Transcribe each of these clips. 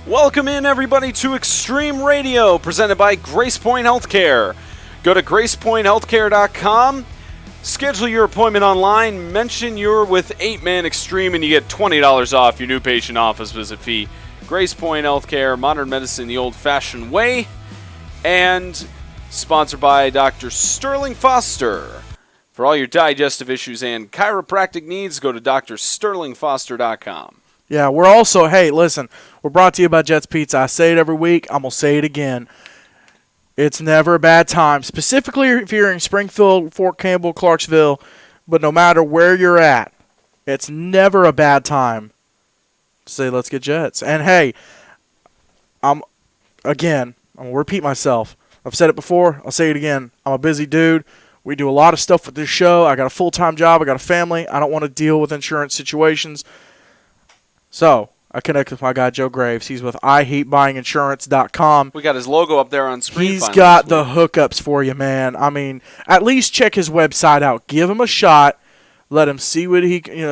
Welcome in, everybody, to Extreme Radio, presented by GracePointe Healthcare. Go to GracePointeHealthcare.com, schedule your appointment online, mention you're with 8-Man Extreme, and you get $20 off your new patient office visit fee. GracePointe Healthcare, modern medicine the old-fashioned way, and sponsored by Dr. Sterling Foster. For all your digestive issues and chiropractic needs, go to drsterlingfoster.com. Yeah, we're also, hey, listen, we're brought to you by Jets Pizza. I say it every week. I'm going to say it again. It's never a bad time, specifically if you're in Springfield, Fort Campbell, Clarksville, but no matter where you're at, it's never a bad time to say, let's get Jets. And, hey, I'm going to repeat myself. I've said it before. I'll say it again. I'm a busy dude. We do a lot of stuff with this show. I got a full-time job. I got a family. I don't want to deal with insurance situations. So, I connected with my guy, Joe Graves. He's with IHateBuyingInsurance.com. We got his logo up there on screen. He's got the hookups for you, man. I mean, at least check his website out. Give him a shot. Let him see what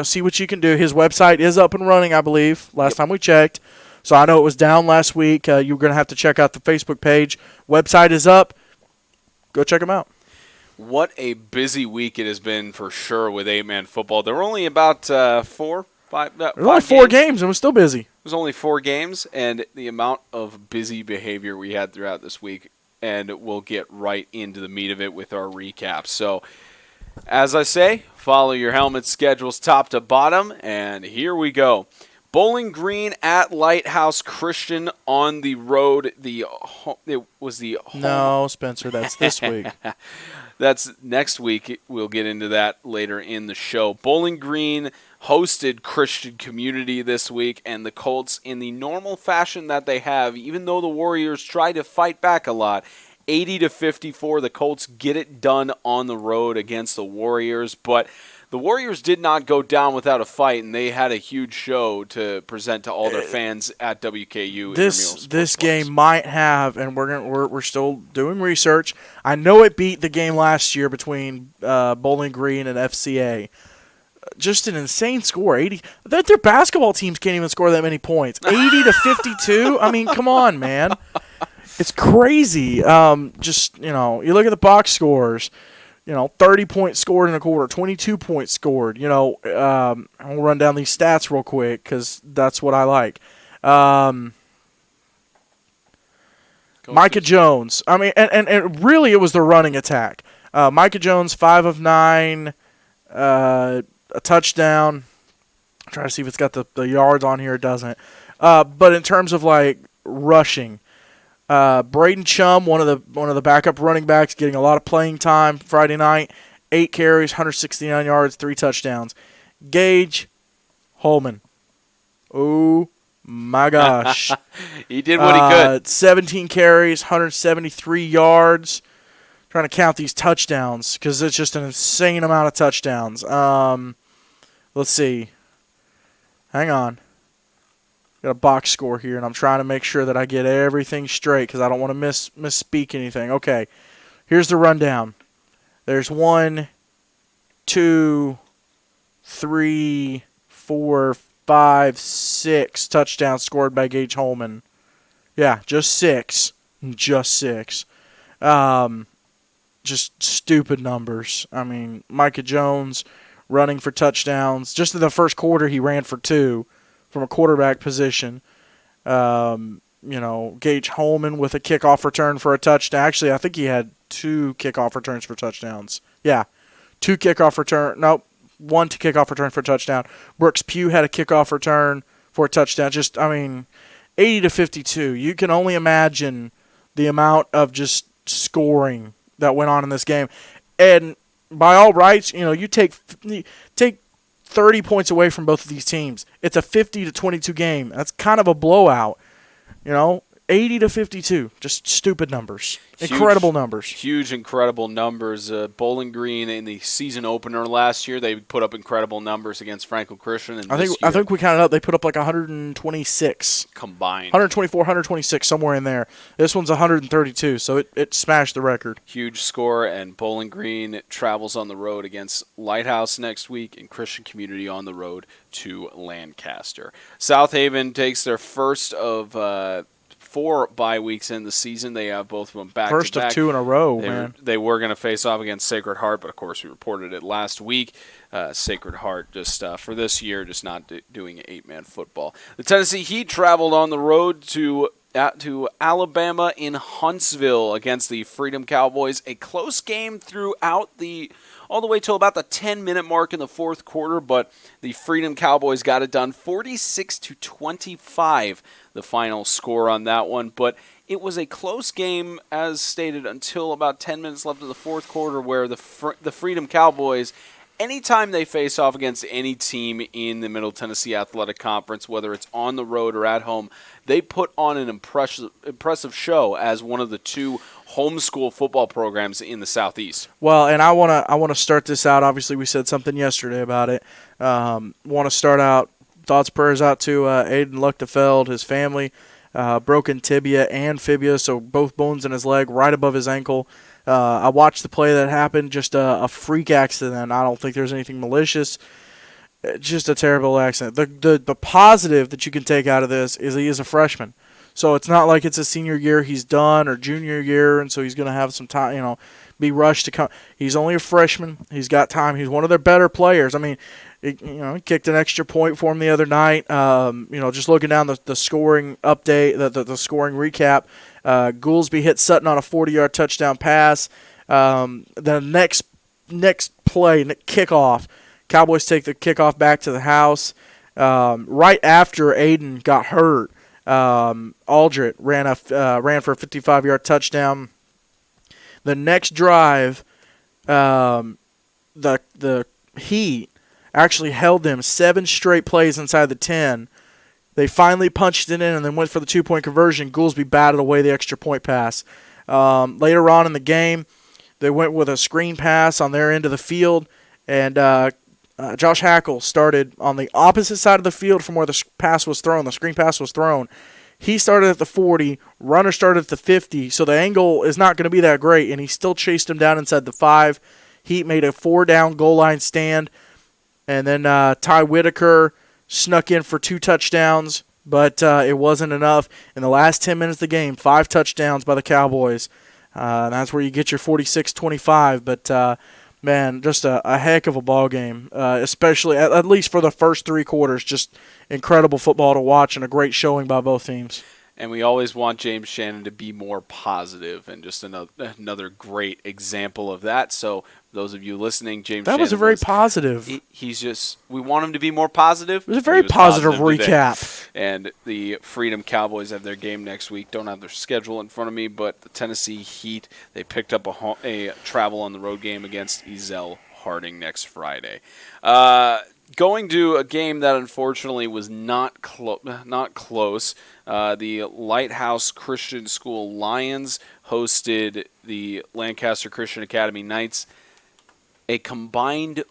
see what you can do. His website is up and running, I believe, last time we checked. So I know it was down last week. You're going to have to check out the Facebook page. Website is up. Go check him out. What a busy week it has been for sure with 8-Man football. There were only about 4 games, and we're still busy. It was only 4 games, and the amount of busy behavior we had throughout this week, and we'll get right into the meat of it with our recap. So, as I say, follow your helmet schedules top to bottom, and here we go. Bowling Green at Lighthouse Christian on the road. No, Spencer, that's this week. That's next week. We'll get into that later in the show. Bowling Green hosted Christian Community this week, and the Colts, in the normal fashion that they have, even though the Warriors try to fight back a lot, 80-54, the Colts get it done on the road against the Warriors. But the Warriors did not go down without a fight, and they had a huge show to present to all their fans at WKU. This game might have, and we're still doing research. I know it beat the game last year between Bowling Green and FCA. Just an insane score. 80. Their basketball teams can't even score that many points. 80-52. I mean, come on, man. It's crazy. You look at the box scores. 30 points scored in a quarter, 22 points scored. I'll run down these stats real quick because that's what I like. Micah Jones. I mean, and really it was the running attack. Micah Jones, 5 of 9, a touchdown. I'm trying to see if it's got the yards on here. It doesn't. But in terms of rushing, Braden Chum, one of the backup running backs, getting a lot of playing time Friday night. 8 carries, 169 yards, 3 touchdowns. Gage Holman. Oh, my gosh. He did what he could. 17 carries, 173 yards. Trying to count these touchdowns because it's just an insane amount of touchdowns. Let's see. Hang on. Got a box score here, and I'm trying to make sure that I get everything straight because I don't want to misspeak anything. Okay, here's the rundown. There's 1, 2, 3, 4, 5, 6 touchdowns scored by Gage Holman. Yeah, just 6. Just 6. Just stupid numbers. I mean, Micah Jones running for touchdowns. Just in the first quarter, he ran for 2. From a quarterback position. Gage Holman with a kickoff return for a touchdown. Actually, I think he had 2 kickoff returns for touchdowns. Yeah, 2 kickoff return. Nope, 1 kickoff return for a touchdown. Brooks Pugh had a kickoff return for a touchdown. 80-52. You can only imagine the amount of just scoring that went on in this game. And by all rights, you take 30 points away from both of these teams. It's a 50-22 game. That's kind of a blowout. 80-52, just stupid numbers. Incredible numbers. Huge, incredible numbers. Bowling Green in the season opener last year, they put up incredible numbers against Franklin Christian. And I think we counted up. They put up like 126 combined, 124, 126, somewhere in there. This one's 132, so it smashed the record. Huge score, and Bowling Green travels on the road against Lighthouse next week, and Christian Community on the road to Lancaster. South Haven takes their first of 4 bye weeks in the season. They have both of them back First to back. of 2 in a row, man. They were going to face off against Sacred Heart, but of course we reported it last week. Sacred Heart just for this year, just not doing 8-man football. The Tennessee Heat traveled on the road to Alabama in Huntsville against the Freedom Cowboys. A close game throughout all the way till about the 10-minute mark in the fourth quarter, but the Freedom Cowboys got it done 46-25, the final score on that one. But it was a close game, as stated, until about 10 minutes left of the fourth quarter, where the Freedom Cowboys, anytime they face off against any team in the Middle Tennessee Athletic Conference, whether it's on the road or at home, they put on an impressive show as one of the 2 homeschool football programs in the Southeast. Well, and I want to start this out. Obviously, we said something yesterday about it. Want to start out, thoughts, prayers out to Aiden Luchtefeld, his family, broken tibia and fibia, so both bones in his leg, right above his ankle. I watched the play that happened, just a freak accident. I don't think there's anything malicious. Just a terrible accident. The positive that you can take out of this is he is a freshman. So it's not like it's a senior year he's done or junior year, and so he's going to have some time, be rushed to come. He's only a freshman. He's got time. He's one of their better players. I mean, he kicked an extra point for him the other night. Just looking down the scoring update, the scoring recap, Goolsby hit Sutton on a 40-yard touchdown pass. The next play, kickoff, Cowboys take the kickoff back to the house. Right after Aiden got hurt, Aldrich ran for a 55-yard touchdown. The next drive, the Heat actually held them 7 straight plays inside the 10. They finally punched it in and then went for the 2-point conversion. Goolsby batted away the extra point pass. Later on in the game, they went with a screen pass on their end of the field, and Josh Hackle started on the opposite side of the field from where the pass was thrown. The screen pass was thrown. He started at the 40. Runner started at the 50, so the angle is not going to be that great, and he still chased him down inside the 5. Heat made a 4-down goal line stand, and then Ty Whitaker snuck in for 2 touchdowns, but it wasn't enough. In the last 10 minutes of the game, 5 touchdowns by the Cowboys. That's where you get your 46-25, but man, just a heck of a ball game, especially at least for the first 3 quarters. Just incredible football to watch and a great showing by both teams. And we always want James Shannon to be more positive, and just another great example of that. So those of you listening, James Shannon, that was a very positive. We want him to be more positive. It was a very positive recap. And the Freedom Cowboys have their game next week. Don't have their schedule in front of me, but the Tennessee Heat, they picked up a travel on the road game against Ezell Harding next Friday. Going to a game that unfortunately was not close. The Lighthouse Christian School Lions hosted the Lancaster Christian Academy Knights. A combined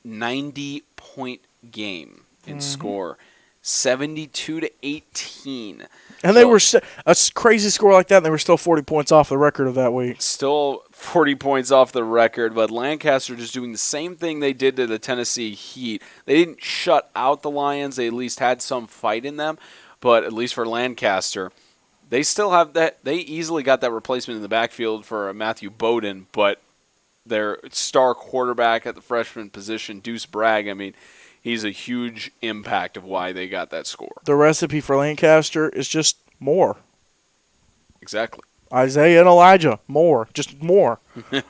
90-point game in score, 72-18. And they were a crazy score like that, and they were still 40 points off the record of that week. Still 40 points off the record, but Lancaster just doing the same thing they did to the Tennessee Heat. They didn't shut out the Lions. They at least had some fight in them, but at least for Lancaster, they still have that. They easily got that replacement in the backfield for Matthew Bowden, but their star quarterback at the freshman position, Deuce Bragg, I mean, he's a huge impact of why they got that score. The recipe for Lancaster is just more. Exactly. Isaiah and Elijah, more. Just more.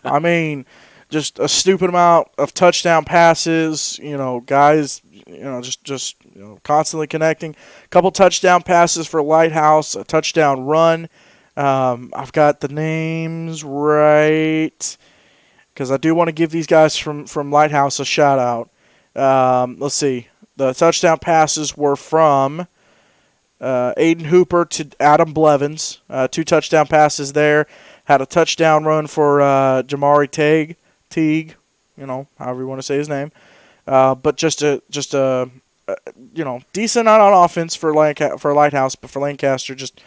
I mean, just a stupid amount of touchdown passes, guys, just constantly connecting. A couple touchdown passes for Lighthouse, a touchdown run. I've got the names right because I do want to give these guys from Lighthouse a shout-out. Let's see. The touchdown passes were from Aiden Hooper to Adam Blevins, 2 touchdown passes there. Had a touchdown run for Jamari Teague, however you want to say his name. But just a decent amount on offense for Lighthouse, but for Lancaster just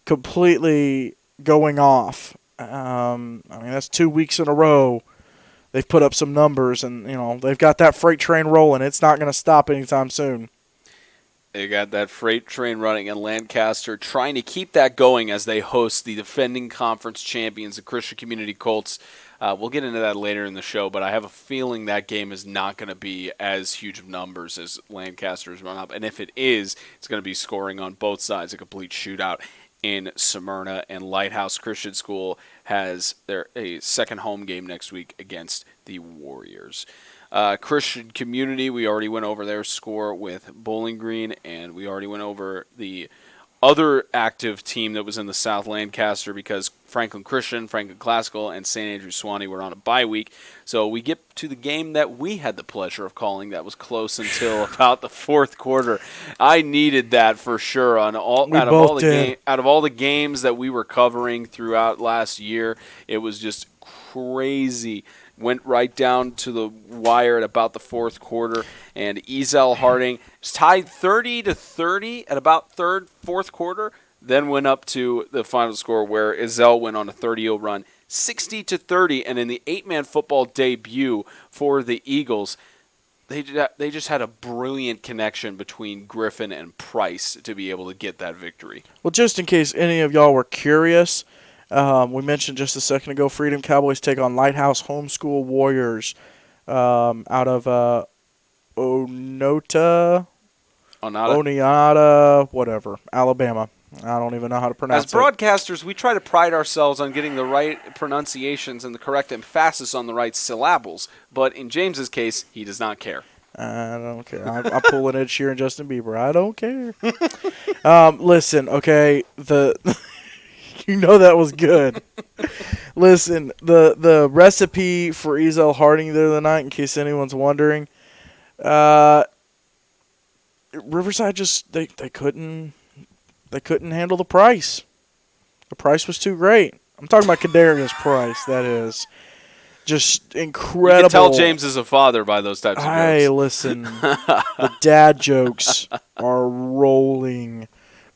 completely going off. That's 2 weeks in a row they've put up some numbers, and they've got that freight train rolling. It's not going to stop anytime soon. They got that freight train running in Lancaster, trying to keep that going as they host the defending conference champions, the Christian Community Colts. We'll get into that later in the show, but I have a feeling that game is not going to be as huge of numbers as Lancaster's run up. And if it is, it's going to be scoring on both sides, a complete shootout in Smyrna. And Lighthouse Christian School has a second home game next week against the Warriors. Christian Community, we already went over their score with Bowling Green, and we already went over the other active team that was in the South Lancaster because Franklin Christian, Franklin Classical, and St. Andrew Sewanee were on a bye week. So we get to the game that we had the pleasure of calling that was close until about the fourth quarter. I needed that for sure. Out of all the games that we were covering throughout last year, it was just crazy. Went right down to the wire at about the fourth quarter, and Ezel Harding was tied 30-30 at about fourth quarter, then went up to the final score where Ezel went on a 30-0 run, 60-30, and in the 8-man football debut for the Eagles, they just had a brilliant connection between Griffin and Price to be able to get that victory. Well, just in case any of y'all were curious, we mentioned just a second ago, Freedom Cowboys take on Lighthouse Homeschool Warriors out of Oneonta, whatever, Alabama. I don't even know how to pronounce it. As broadcasters, we try to pride ourselves on getting the right pronunciations and the correct emphasis on the right syllables. But in James's case, he does not care. I don't care. I pull an Ed Sheeran, Justin Bieber. I don't care. Listen, okay, that was good. Listen, the recipe for Ezel Harding the other night, in case anyone's wondering, Riverside just they couldn't handle the price. The price was too great. I'm talking about Kadarius Price. That is just incredible. You can tell James is a father by those types of jokes. Hey, listen, the dad jokes are rolling.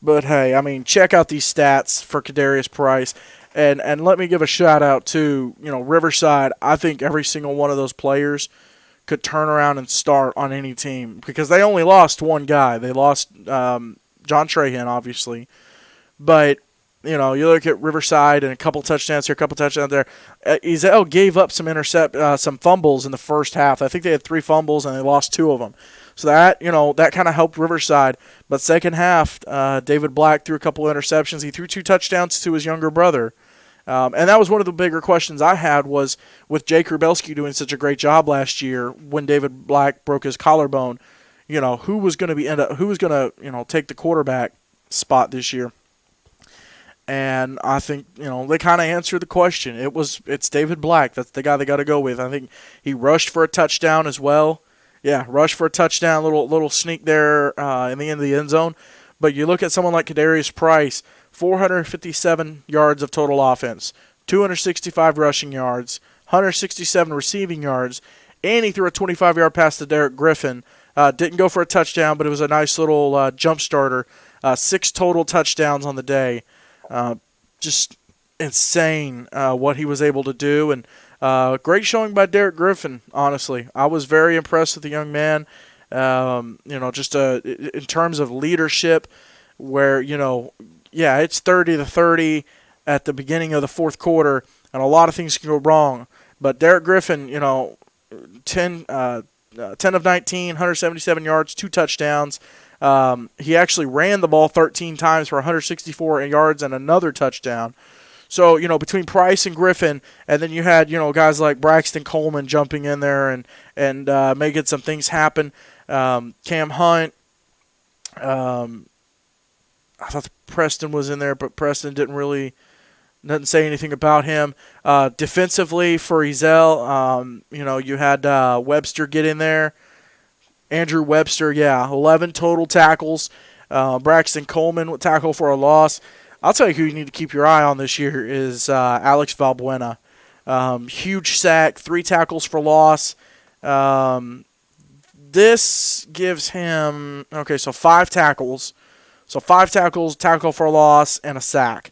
But, hey, check out these stats for Kadarius Price. And let me give a shout-out to, Riverside. I think every single one of those players could turn around and start on any team because they only lost one guy. They lost John Trahan, obviously. But, you look at Riverside and a couple touchdowns here, a couple touchdowns there. Ezel gave up some fumbles in the first half. I think they had 3 fumbles, and they lost 2 of them. So that kind of helped Riverside. But second half, David Black threw a couple of interceptions. He threw 2 touchdowns to his younger brother. And that was one of the bigger questions I had was with Jake Rubelski doing such a great job last year when David Black broke his collarbone, who was going to take the quarterback spot this year. And I think, they kind of answered the question. It's David Black. That's the guy they got to go with. I think he rushed for a touchdown as well. Yeah, rush for a touchdown, little sneak there in the end of the end zone. But you look at someone like Kadarius Price, 457 yards of total offense, 265 rushing yards, 167 receiving yards, and he threw a 25-yard pass to Derek Griffin. Didn't go for a touchdown, but it was a nice little jump starter. 6 total touchdowns on the day. Just insane what he was able to do, and great showing by Derek Griffin, honestly. I was very impressed with the young man, just in terms of leadership where, it's 30-30 at the beginning of the fourth quarter, and a lot of things can go wrong. But Derek Griffin, 10 of 19, 177 yards, 2 touchdowns. He actually ran the ball 13 times for 164 yards and another touchdown. So, between Price and Griffin, and then you had, guys like Braxton Coleman jumping in there and making some things happen. Cam Hunt, I thought Preston was in there, but Preston didn't say anything about him. Defensively for Ezel, you had Webster get in there. Andrew Webster, 11 total tackles. Braxton Coleman with tackle for a loss. I'll tell you who you need to keep your eye on this year is Alex Valbuena. Huge sack, 3 tackles for loss. This gives him, so 5 tackles. So 5 tackles, tackle for a loss, and a sack.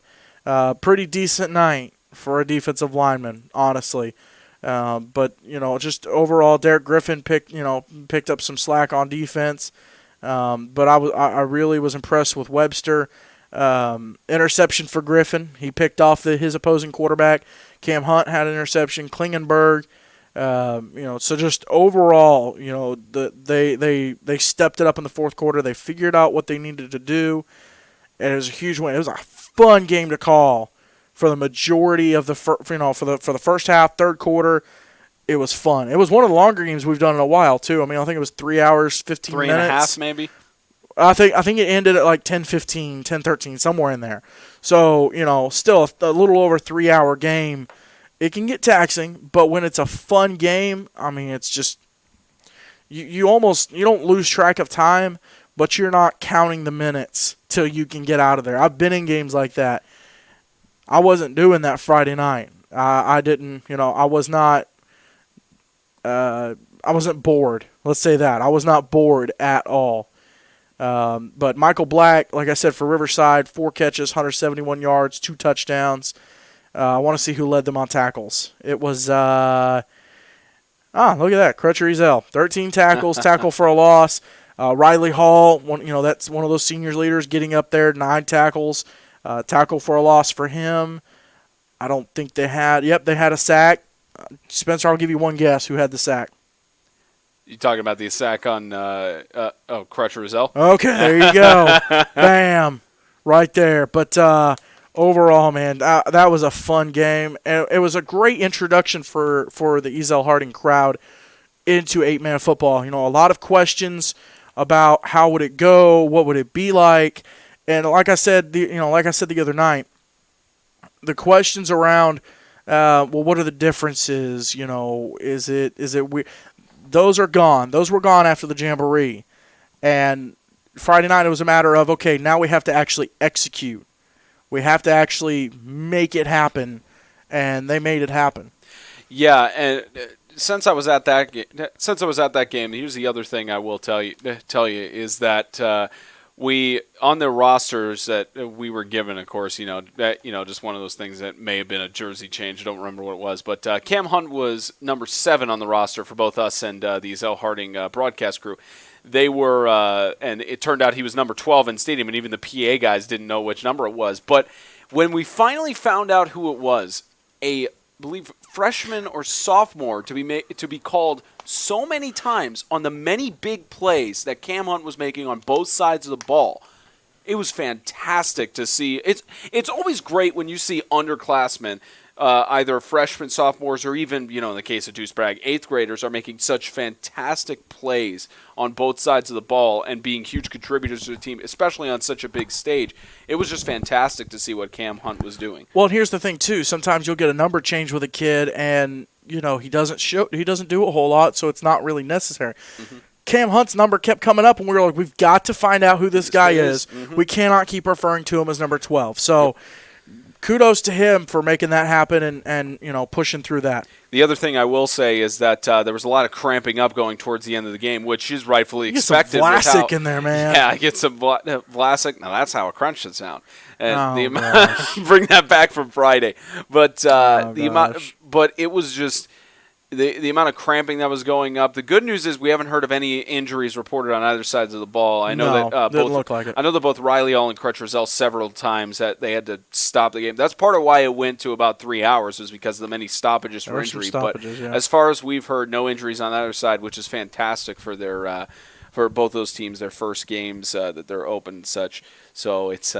Pretty decent night for a defensive lineman, honestly. But just overall, Derek Griffin picked up some slack on defense. But I really was impressed with Webster. Interception for Griffin. He picked off his opposing quarterback. Cam Hunt had an interception. Klingenberg. So just overall, they stepped it up in the fourth quarter. They figured out what they needed to do, and it was a huge win. It was a fun game to call for the majority of for the first half, third quarter. It was fun. It was one of the longer games we've done in a while too. I mean, I think it was 3 hours, 15 minutes. 3.5 maybe. I think it ended at like 10:15, 10:13, somewhere in there. So, still a little over 3 hour game. It can get taxing, but when it's a fun game, I mean, it's just you don't lose track of time, but you're not counting the minutes till you can get out of there. I've been in games like that. I wasn't doing that Friday night. I didn't, I was not. I wasn't bored. Let's say that. I was not bored at all. But Michael Black, like I said, for Riverside, 4 catches, 171 yards, 2 touchdowns. I want to see who led them on tackles. It was, look at that, Crutcher Ezel, 13 tackles, tackle for a loss. Riley Hall, that's one of those senior leaders getting up there, 9 tackles, tackle for a loss for him. I don't think they had a sack. Spencer, I'll give you one guess who had the sack. You talking about the sack on Crutcher Ezel? Okay, there you go. Bam, right there. But overall, man, that was a fun game, and it was a great introduction for the Ezel Harding crowd into 8-man football. A lot of questions about how would it go, what would it be like, and like I said the other night, the questions around, what are the differences? Is it weird? Those are gone. Those were gone after the Jamboree. And Friday night it was a matter of, okay, now we have to actually execute. We have to actually make it happen. And they made it happen. Yeah, and since I was at that game, here's the other thing I will tell you is that we on the rosters that we were given, of course, just one of those things that may have been a jersey change. I don't remember what it was, but Cam Hunt was number 7 on the roster for both us and the Ezel Harding broadcast crew. They were, and it turned out he was number 12 in stadium, and even the PA guys didn't know which number it was. But when we finally found out who it was, I believe freshman or sophomore to be called so many times on the many big plays that Cam Hunt was making on both sides of the ball. It was fantastic to see. It's always great when you see underclassmen, either freshmen, sophomores, or even, in the case of Deuce Bragg, 8th graders are making such fantastic plays on both sides of the ball and being huge contributors to the team, especially on such a big stage. It was just fantastic to see what Cam Hunt was doing. Well, and here's the thing too. Sometimes you'll get a number change with a kid, and he doesn't do a whole lot, so it's not really necessary. Mm-hmm. Cam Hunt's number kept coming up, and we were like, we've got to find out who this guy is. Mm-hmm. We cannot keep referring to him as number 12. So kudos to him for making that happen and pushing through that. The other thing I will say is that there was a lot of cramping up going towards the end of the game, which is rightfully expected. Get some Vlasic in there, man. Yeah, get some Vlasic. Now that's how a crunch should sound. And bring that back from Friday. But but it was just the amount of cramping that was going up. The good news is we haven't heard of any injuries reported on either sides of the ball. I know that didn't look like it. I know that both Riley Hall and Crutcher Ezel several times that they had to stop the game. That's part of why it went to about 3 hours, was because of the many stoppages for injury. As far as we've heard, no injuries on either side, which is fantastic for their for both those teams, their first games that they're open and such. So it's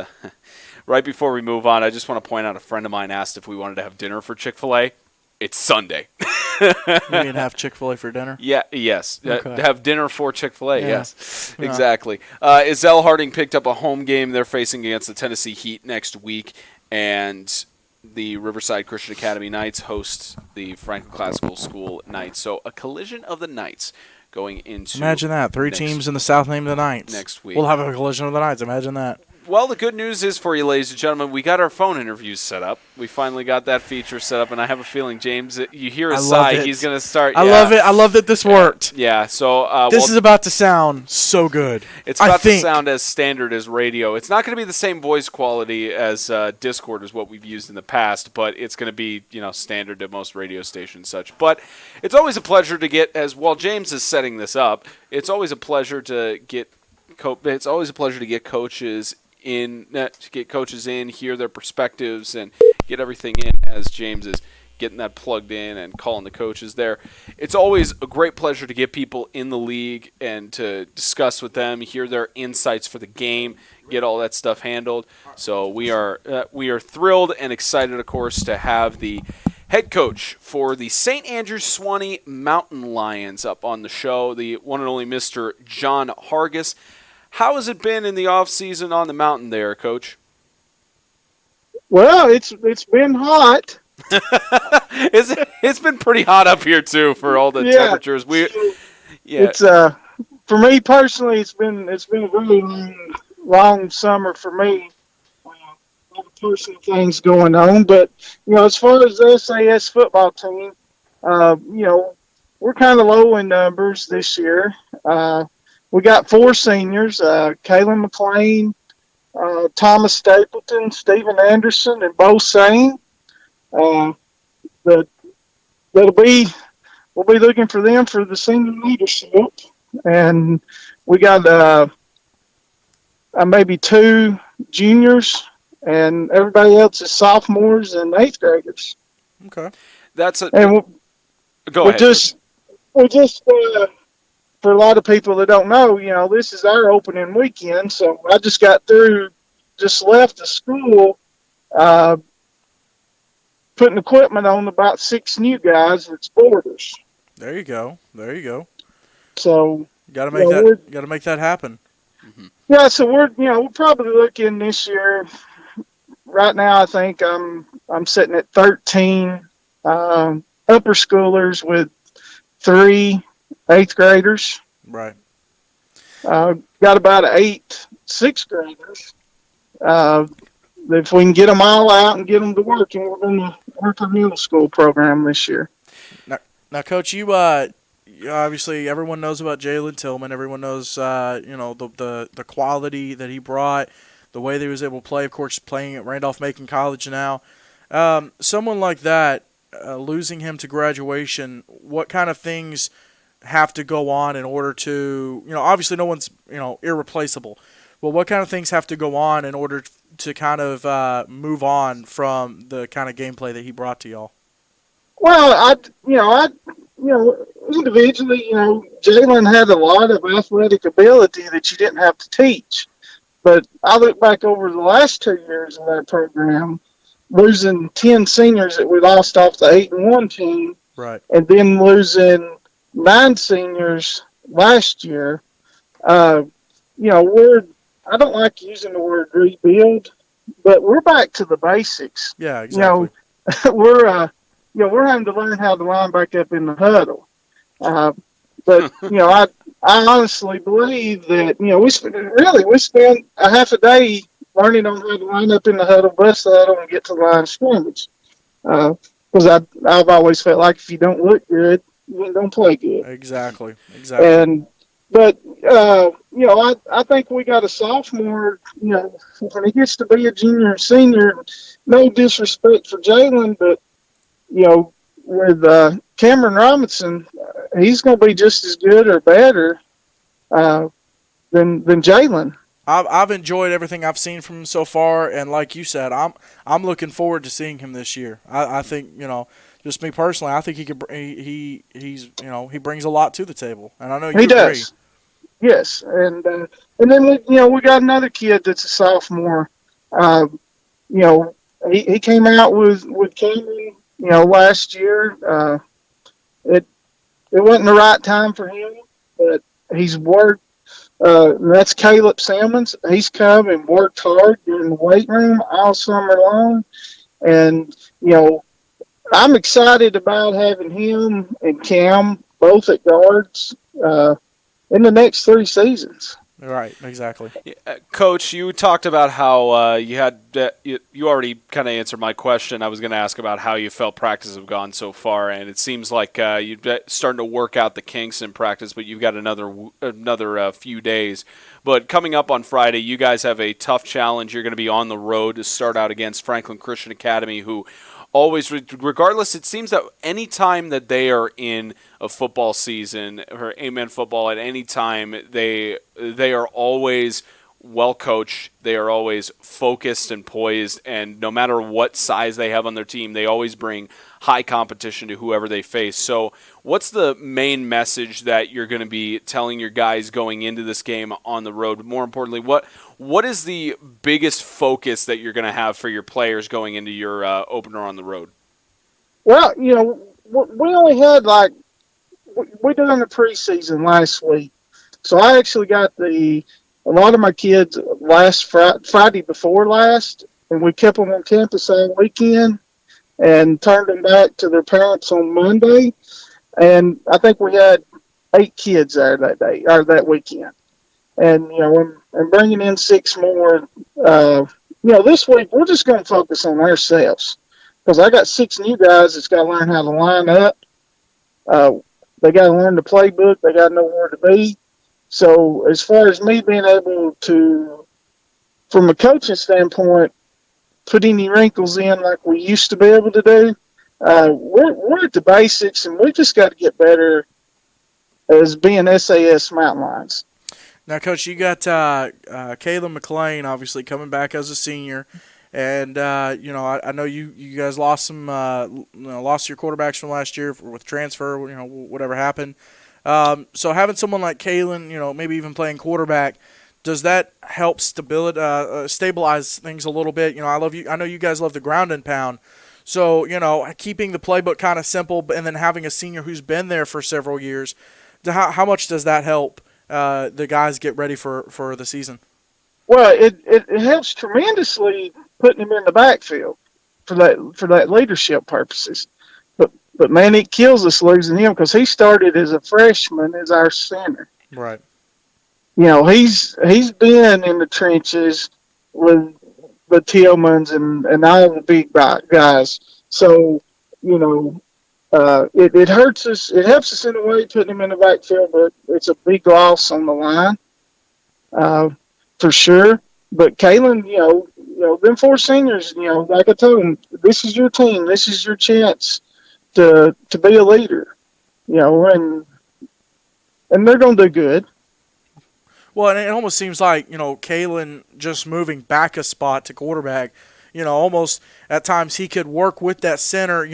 right before we move on, I just want to point out a friend of mine asked if we wanted to have dinner for Chick-fil-A. It's Sunday. You mean have Chick-fil-A for dinner? Yes. Okay. Have dinner for Chick-fil-A, yeah. Yes. Yeah. Exactly. Ezel Harding picked up a home game. They're facing against the Tennessee Heat next week, and the Riverside Christian Academy Knights host the Franklin Classical School Knights. So a collision of the Knights going into Imagine that. Three teams in the South name the Knights. Next week. We'll have a collision of the Knights. Imagine that. Well, the good news is for you, ladies and gentlemen, we got our phone interviews set up. We finally got that feature set up, and I have a feeling, James, you hear a sigh, he's going to start. I love it. I love that this worked. Yeah, so... this is about to sound so good. It's about to sound as standard as radio. It's not going to be the same voice quality as Discord is what we've used in the past, but it's going to be, standard to most radio stations and such. But it's always a pleasure to get, as while James is setting this up, it's always a pleasure to get coaches in, hear their perspectives, and get everything in as James is getting that plugged in and calling the coaches there. It's always a great pleasure to get people in the league and to discuss with them, hear their insights for the game, get all that stuff handled. So we are thrilled and excited, of course, to have the head coach for the St. Andrews Sewanee Mountain Lions up on the show, the one and only Mr. John Hargis. How has it been in the off season on the mountain there, Coach? Well, it's been hot. It's been pretty hot up here too for all the temperatures. It's for me personally, it's been a really long summer for me. All the personal things going on, but as far as the SAS football team, we're kind of low in numbers this year. We got 4 seniors, Kaylin McLean, Thomas Stapleton, Stephen Anderson, and Bo Sane. We'll be looking for them for the senior leadership. And we got maybe 2 juniors, and everybody else is sophomores and 8th graders. Okay. Go ahead. We just for a lot of people that don't know, this is our opening weekend. So I just left the school, putting equipment on about 6 new guys that's boarders. There you go. So got to make that happen. Mm-hmm. Yeah. So we're probably looking this year. Right now, I think I'm sitting at 13 upper schoolers with 3 8th graders. Right. Got about 8 6th graders. If we can get them all out and get them to work, and we're going to work our middle school program this year. Now, Coach, you obviously everyone knows about Jalen Tillman. Everyone knows the quality that he brought, the way that he was able to play. Of course, playing at Randolph-Macon College now. Someone like that, losing him to graduation, what kind of things have to go on in order to, obviously no one's, irreplaceable. Well, what kind of things have to go on in order to kind of move on from the kind of gameplay that he brought to y'all? Well, individually, Jalen had a lot of athletic ability that you didn't have to teach. But I look back over the last 2 years of that program, losing 10 seniors that we lost off the 8-1 team, right, and then losing 9 seniors last year. I don't like using the word rebuild, but we're back to the basics. Yeah, exactly. We're having to learn how to line back up in the huddle. But I honestly believe that we spent a half a day learning on how to line up in the huddle, bust the huddle, and get to the line of scrimmage. Because I've always felt like if you don't look good, you don't play good. Exactly. But I think we got a sophomore. When he gets to be a junior and senior, no disrespect for Jalen, but with Cameron Robinson, he's going to be just as good or better than Jalen. I've enjoyed everything I've seen from him so far, and like you said, I'm looking forward to seeing him this year. I think just me personally, I think he brings a lot to the table, and I know you agree. Does. Yes, and then we got another kid that's a sophomore. He came out with Cameron, last year. It wasn't the right time for him, but he's worked. That's Caleb Salmons. He's come and worked hard in the weight room all summer long, and I'm excited about having him and Cam both at guards in the next 3 seasons. Right, exactly. Coach, you talked about how you had you already kind of answered my question. I was going to ask about how you felt practice have gone so far, and it seems like you're starting to work out the kinks in practice, but you've got another few days. But coming up on Friday, you guys have a tough challenge. You're going to be on the road to start out against Franklin Christian Academy, who always, regardless, it seems that any time that they are in a football season or Amen football at any time, they are always well coached. They are always focused and poised, and no matter what size they have on their team, they always bring high competition to whoever they face. So what's the main message that you're going to be telling your guys going into this game on the road? More importantly, what is the biggest focus that you're going to have for your players going into your opener on the road? Well, we only had we done the preseason last week. So I actually got a lot of my kids last Friday before last, and we kept them on campus all weekend and turned them back to their parents on Monday. And I think we had 8 kids there that day, or that weekend. And, and bringing in 6 more, this week we're just going to focus on ourselves. Because I got 6 new guys that's got to learn how to line up. They got to learn the playbook. They got to know where to be. So as far as me being able to, from a coaching standpoint, put any wrinkles in like we used to be able to do, we're at the basics, and we just got to get better as being SAS mountain lions. Now, Coach, you got Caleb McLean obviously coming back as a senior, and I know you guys lost lost your quarterbacks from last year with transfer, whatever happened. So having someone like Kalen, maybe even playing quarterback, does that help stabilize things a little bit? I know you guys love the ground and pound. So, keeping the playbook kind of simple and then having a senior who's been there for several years, how much does that help the guys get ready for the season? Well, it helps tremendously putting him in the backfield for that leadership purposes. But man, it kills us losing him because he started as a freshman as our center. Right. He's been in the trenches with the Tillmans and all the big guys. So, it hurts us. It helps us in a way putting him in the backfield, but it's a big loss on the line, for sure. But Kalen, them 4 seniors, like I told him, this is your team. This is your chance to be a leader, and they're going to do good. Well, and it almost seems like, Kalen just moving back a spot to quarterback, almost at times he could work with that center,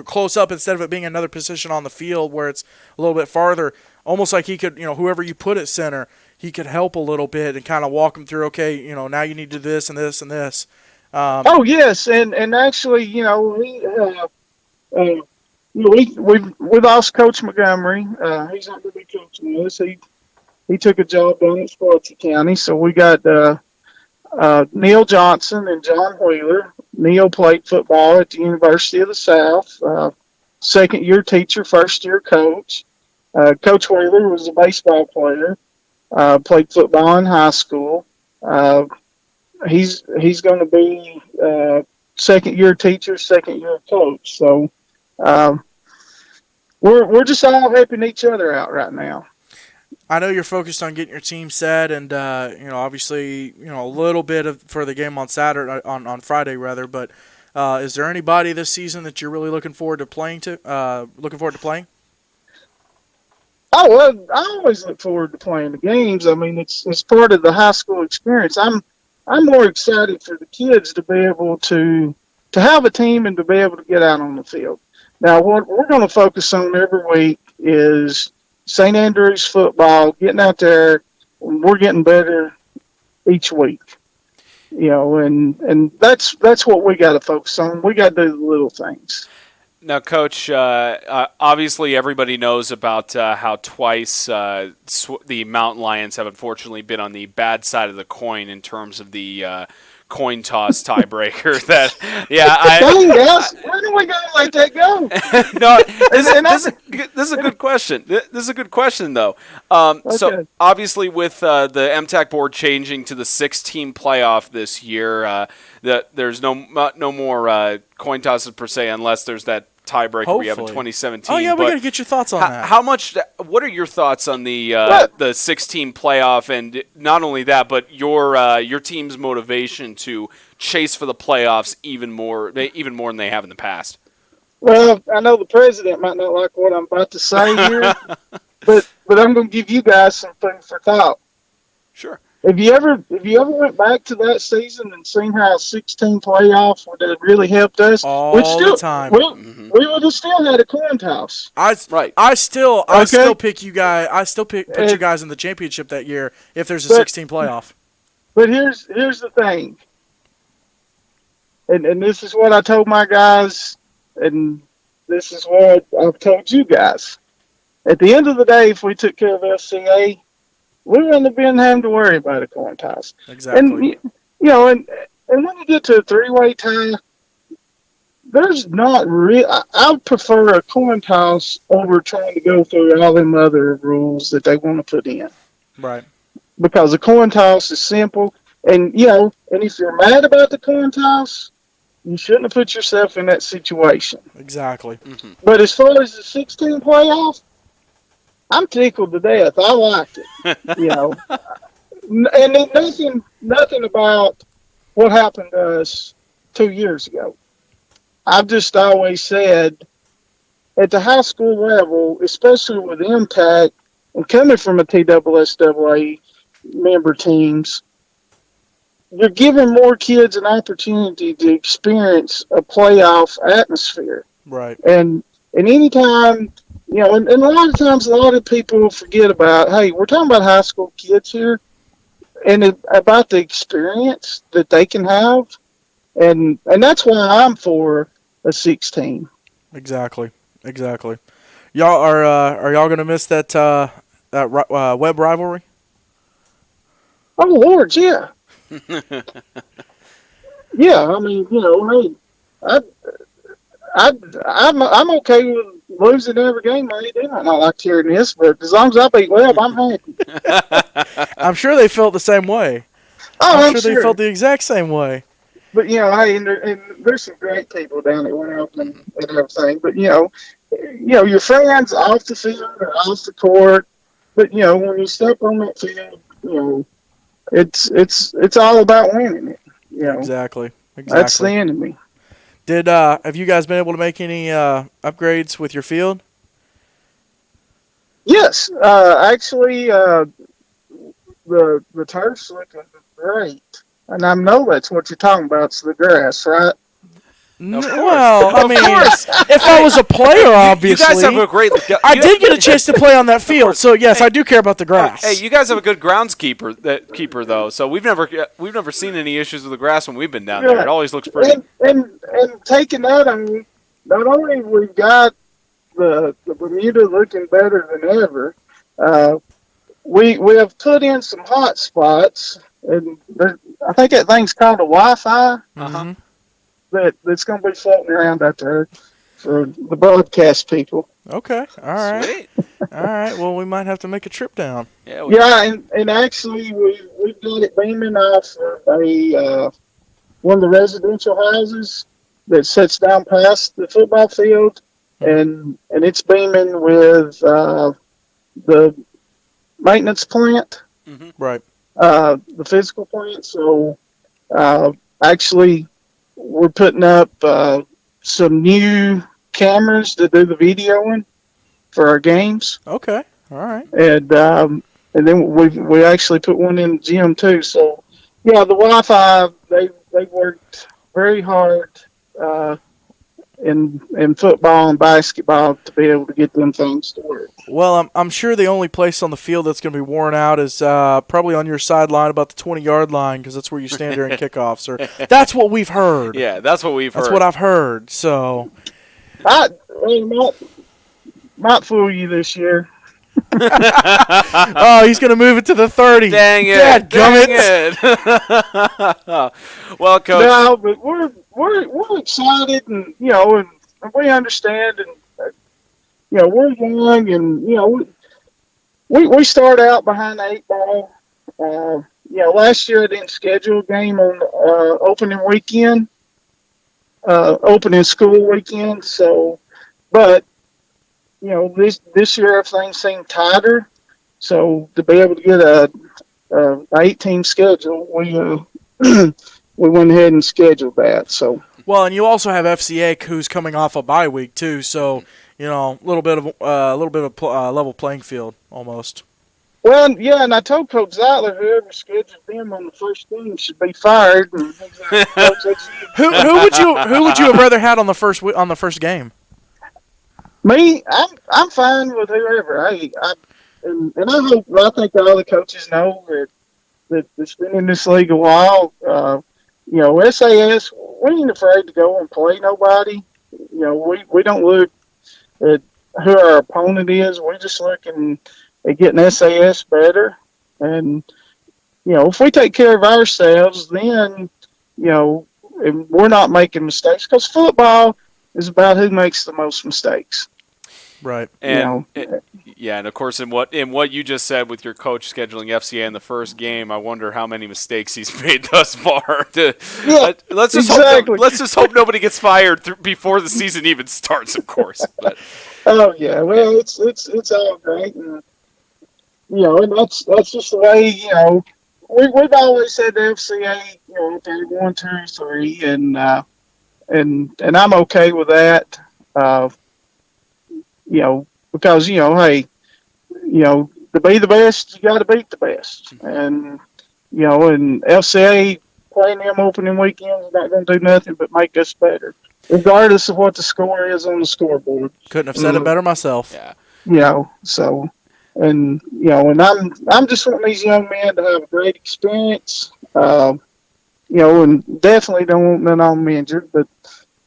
close up instead of it being another position on the field where it's a little bit farther. Almost like he could, whoever you put at center, he could help a little bit and kind of walk them through, okay, now you need to do this and this and this. Oh, yes, and actually, we lost Coach Montgomery. He's not going to be coaching us. He took a job down at Sparta County, so we got Neil Johnson and John Wheeler. Neil played football at the University of the South, second-year teacher, first-year coach. Coach Wheeler was a baseball player, played football in high school. He's going to be second-year teacher, second-year coach. So we're just all helping each other out right now. I know you're focused on getting your team set, and obviously, a little bit for the game on Saturday, on Friday rather. But is there anybody this season that you're really looking forward to playing? Oh, well, I always look forward to playing the games. I mean, it's part of the high school experience. I'm more excited for the kids to be able to have a team and to be able to get out on the field. Now, what we're going to focus on every week is St. Andrews football, getting out there. We're getting better each week, and that's what we got to focus on. We got to do the little things. Now, Coach, obviously everybody knows about how twice the Mountain Lions have unfortunately been on the bad side of the coin in terms of the coin toss tiebreaker. Dang, guys, when are we going to let that go? No, this is a good question. This is a good question, though. So obviously, with the MTAC board changing to the 6-team playoff this year, there's no more coin tosses per se, unless there's that tiebreaker we have in 2017. Oh yeah, we got to get your thoughts on that. How much? What are your thoughts on the 6-team playoff, and not only that, but your team's motivation to chase for the playoffs even more than they have in the past? Well, I know the president might not like what I'm about to say here, but I'm going to give you guys some food for thought. Sure. Have you ever went back to that season and seen how a 16 playoff would have really helped us? The time. We would have still had a coin toss. I still pick you guys. I still put you guys in the championship that year if there's a 16 playoff. But here's the thing, and this is what I told my guys, and this is what I've told you guys. At the end of the day, if we took care of FCA, we wouldn't have been having to worry about a coin toss. Exactly. And when you get to a 3-way tie, there's not I would prefer a coin toss over trying to go through all them other rules that they want to put in. Right. Because a coin toss is simple, and if you're mad about the coin toss, you shouldn't have put yourself in that situation. Exactly. Mm-hmm. But as far as the 16 playoff, I'm tickled to death. I liked it, and then nothing about what happened to us 2 years ago. I've just always said, at the high school level, especially with MTAC and coming from a TSSAA member teams, you're giving more kids an opportunity to experience a playoff atmosphere. Right. And anytime. And a lot of times, a lot of people forget about, hey, we're talking about high school kids here, and about the experience that they can have, and that's why I'm for a 16. Exactly. Y'all are y'all gonna miss that web rivalry? Oh Lord, yeah. Yeah, I mean, hey, I'm okay with losing every game I do. I don't like hearing this, but as long as I beat Webb, I'm happy. I'm sure they felt the same way. I'm sure they felt the exact same way. But hey, and there's some great people down at Webb and everything. But your friends off the field or off the court. But when you step on that field, it's all about winning it. Exactly. That's the enemy. Have you guys been able to make any upgrades with your field? Yes, actually, the turf's looking great, and I know that's what you're talking about. It's the grass, right? Well, I mean, if I was a player, obviously. You guys have a great. I did get a chance to play on that field, so yes, I do care about the grass. Hey, you guys have a good keeper though. So we've never seen any issues with the grass when we've been down there. It always looks pretty. And taking that, I mean, not only we've got the Bermuda looking better than ever, we have put in some hot spots, and I think that thing's called a Wi-Fi. Uh-huh. That's going to be floating around out there for the broadcast people. Okay. All right. Sweet. All right. Well, we might have to make a trip down. Yeah, and actually we've got it beaming off one of the residential houses that sits down past the football field, and it's beaming with the maintenance plant, mm-hmm. Right? The physical plant. So actually, we're putting up some new cameras to do the videoing for our games. Okay, all right. And then we actually put one in the gym too. So yeah, the Wi-Fi they worked very hard in football and basketball to be able to get them things to work. Well, I'm sure the only place on the field that's going to be worn out is probably on your sideline about the 20-yard line, because that's where you stand during kickoffs. Or that's what we've heard. Yeah, that's what we've heard. That's what I've heard. So I might fool you this year. Oh, he's going to move it to the 30. Dang it! Well, Coach. No, but we're excited, and and we understand, and we're young, and we start out behind the 8 ball. Last year I didn't schedule a game on opening weekend, opening school weekend. So, but this year everything seemed tighter. So to be able to get a 8-team schedule, we went ahead and scheduled that. So. Well, and you also have FCA who's coming off a bye week too. So a little bit of level playing field almost. Well, yeah, and I told Coach Zeitler whoever scheduled them on the first game should be fired. And who would you have rather had on the first game? Me, I'm fine with whoever. I think all the coaches know that that's been in this league a while. SAS, we ain't afraid to go and play nobody. We don't look at who our opponent is. We're just looking at getting SAS better. And, if we take care of ourselves, then, and we're not making mistakes, because football is about who makes the most mistakes. Right. And and of course, in what you just said with your coach scheduling FCA in the first game, I wonder how many mistakes he's made thus far. Let's just hope nobody gets fired before the season even starts. Of course. But, oh yeah, well it's all great, and and that's just the way we've always said the FCA they're 1, 2, 3, and I'm okay with that. Because, hey, to be the best, you got to beat the best. And, and FCA playing them opening weekend is not going to do nothing but make us better, regardless of what the score is on the scoreboard. Couldn't have said it better myself. Yeah. So, and, and I'm just wanting these young men to have a great experience, and definitely don't want none of them injured, but,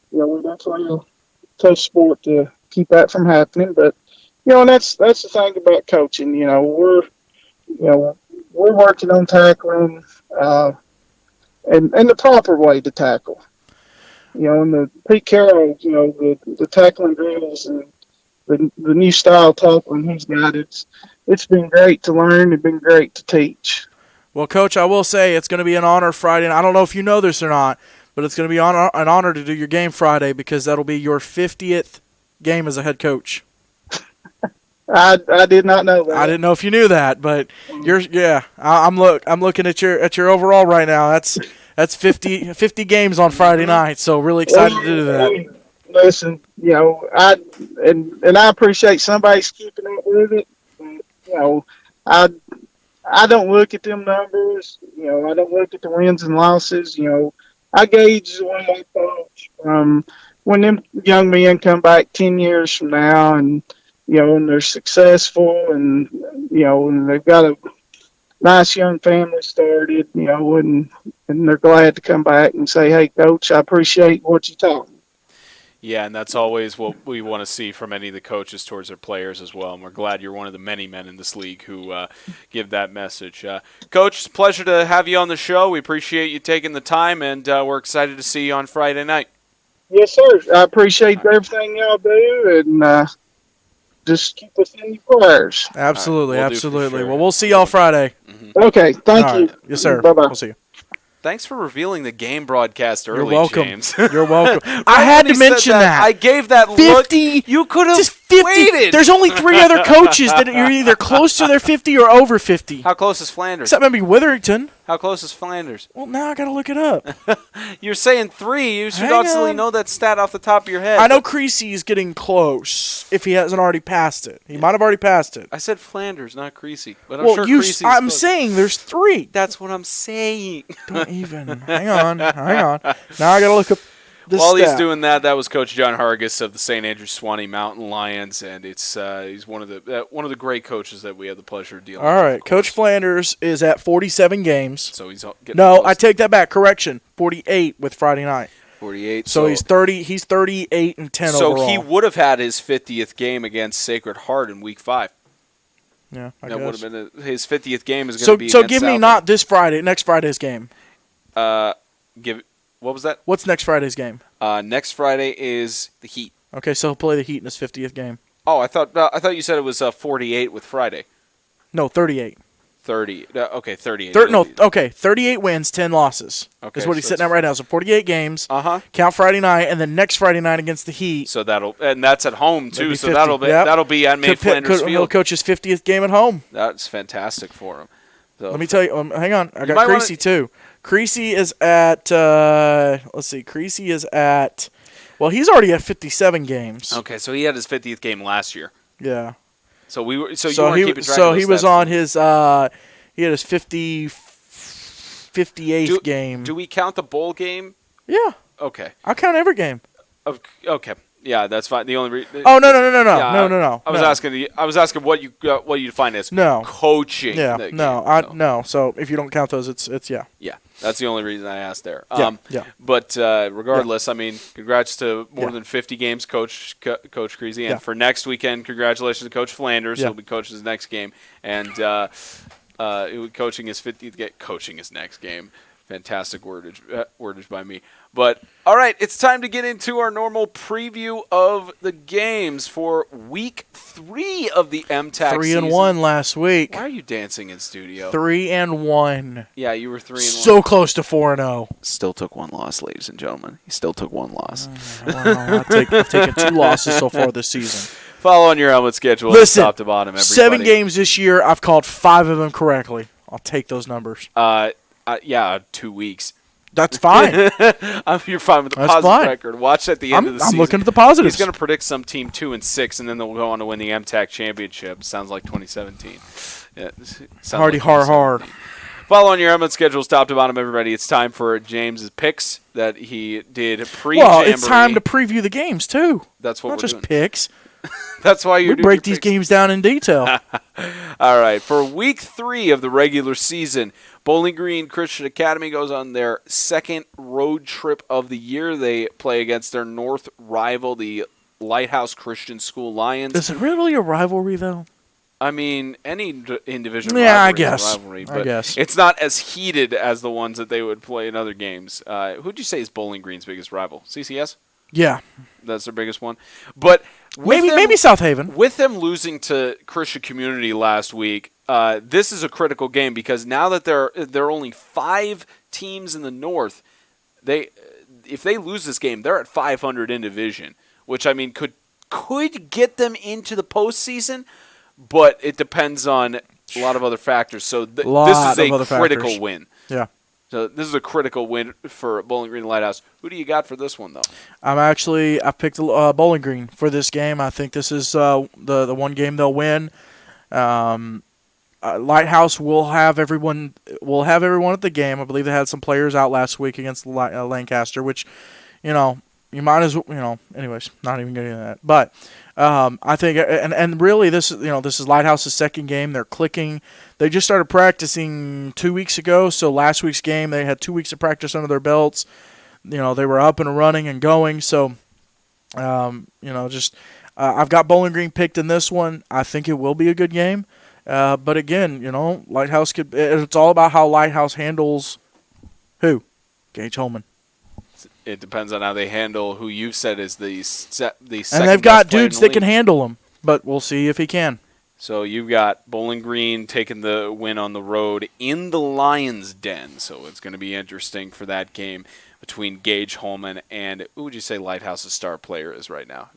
we're definitely a tough sport to keep that from happening. But and that's the thing about coaching. We're working on tackling and the proper way to tackle. And the Pete Carroll, the tackling drills and the new style tackling he's got. It's been great to learn. It's been great to teach. Well, Coach, I will say it's going to be an honor Friday, and I don't know if you know this or not, but it's going to be an honor to do your game Friday, because that'll be your 50th game as a head coach. I did not know that. I didn't know if you knew that, but I'm looking at your overall right now. That's 50 games on Friday night, so really excited to do that. Listen, I appreciate somebody's keeping up with it. I don't look at them numbers. I don't look at the wins and losses. I gauge the way I coach when them young men come back 10 years from now, and and they're successful, and and they've got a nice young family started, and they're glad to come back and say, "Hey, Coach, I appreciate what you taught me." Yeah, and that's always what we want to see from any of the coaches towards their players as well. And we're glad you're one of the many men in this league who give that message. Coach, it's a pleasure to have you on the show. We appreciate you taking the time, and we're excited to see you on Friday night. Yes, sir. I appreciate everything y'all do, and just keep us in your prayers. Absolutely, We'll absolutely. sure. Well, we'll see y'all Friday. Mm-hmm. Okay, thank you. Right. Yes, sir. Bye-bye. We'll see you. Thanks for revealing the game broadcast early, You're welcome. James. You're welcome. I had to mention that. I gave that 50. Look. You could have Just 50. waited. There's only 3 other coaches that you're either close to their 50 or over 50. How close is Flanders? Except maybe Witherington. How close is Flanders? Well, now I got to look it up. You're saying 3. You should Hang obviously on. know that stat off the top of your head. I know Creasy is getting close if he hasn't already passed it. He might have already passed it. I said Flanders, not Creasy. But I'm Well, sure Creasy's I'm close. saying there's 3. That's what I'm saying. Don't even. Hang on. Now I got to look up this While he's stat. doing that, that was Coach John Hargis of the St. Andrews Sewanee Mountain Lions, and it's he's one of the great coaches that we had the pleasure of dealing with. All right, Coach Flanders is at 47 games. So he's getting No, close. I take that back. Correction, 48 with Friday night. 48. So he's 30. He's 38 and 10 So overall. he would have had his 50th game against Sacred Heart in Week 5. Yeah, I that guess. would have been his 50th game is going to be. So against give me South not this Friday, next Friday's game. What was that? What's next Friday's game? Next Friday is the Heat. Okay, so he'll play the Heat in his 50th game. Oh, I thought you said it was 48 with Friday. No, 38. 30. Okay, 38. 38 wins, 10 losses. Okay, is what he's so sitting at right now. So 48 games. Count Friday night, and then next Friday night against the Heat. So that's at home too. So 50. that'll be at May Flanders Field. He'll coach his 50th game at home. That's fantastic for him. So Let me tell you. Hang on, I got Creasy too. Creasy is at. Let's see. Creasy is at. Well, he's already at 57 games. Okay, so he had his 50th game last year. Yeah. So we were. So you So weren't he keeping track so of he those was stats. on his. He had his 58th game. Do we count the bowl game? Yeah. Okay. I'll count every game. Okay. Yeah, that's fine. The only Oh no. I was asking. I was asking what you define as coaching. Yeah. that No. game. No. So if you don't count those, it's yeah. Yeah, that's the only reason I asked there. Yeah. But regardless, I mean, congrats to more than 50 games, Coach Creasy, and for next weekend, congratulations to Coach Flanders. He'll be coaching his next game, and coaching his 50th game, coaching his next game. Fantastic wordage by me. But, all right, it's time to get into our normal preview of the games for Week 3 of the MTAC 3-1 last week. Why are you dancing in studio? 3-1. Yeah, you were 3-1. So close to 4-0. Still took one loss, ladies and gentlemen. He still took one loss. I've taken 2 losses so far this season. Follow on your helmet schedule. Listen, top to bottom, everybody. 7 games this year. I've called 5 of them correctly. I'll take those numbers. 2 weeks. That's fine. You're fine with the positive record. Watch at the end of the season. I'm looking at the positives. He's going to predict some team 2-6, and then they'll go on to win the MTAC championship. Sounds like 2017. Yeah, Hardy, hard. Follow on your helmet schedules, top to bottom, everybody. It's time for James's picks that he did pre-Jamboree. Well, it's time to preview the games too. That's what Not we're just doing. picks. That's why you break these games down in detail. All right, for Week 3 of the regular season, Bowling Green Christian Academy goes on their second road trip of the year. They play against their North rival, the Lighthouse Christian School Lions. Is it really a rivalry, though? I mean, any individual rivalry is a rivalry, but I guess. It's not as heated as the ones that they would play in other games. Who'd you say is Bowling Green's biggest rival? CCS? Yeah. That's their biggest one. But maybe South Haven. With them losing to Christian Community last week, this is a critical game because now that there are only 5 teams in the North, if they lose this game, they're at 500 in division, which I mean could get them into the postseason, but it depends on a lot of other factors. So this is a critical win. Yeah. So this is a critical win for Bowling Green Lighthouse. Who do you got for this one, though? I picked Bowling Green for this game. I think this is the one game they'll win. Lighthouse will have everyone at the game. I believe they had some players out last week against Lancaster, which, you might as well, anyways, not even getting into that. But I think, and really, this is Lighthouse's second game. They're clicking. They just started practicing 2 weeks ago. So last week's game, they had 2 weeks of practice under their belts. They were up and running and going. So, I've got Bowling Green picked in this one. I think it will be a good game. But again, Lighthouse it's all about how Lighthouse handles who? Gage Holman. It depends on how they handle who you've said is the second. And they've got dudes that can handle him, but we'll see if he can. So you've got Bowling Green taking the win on the road in the Lions' Den. So it's going to be interesting for that game between Gage Holman and who would you say Lighthouse's star player is right now?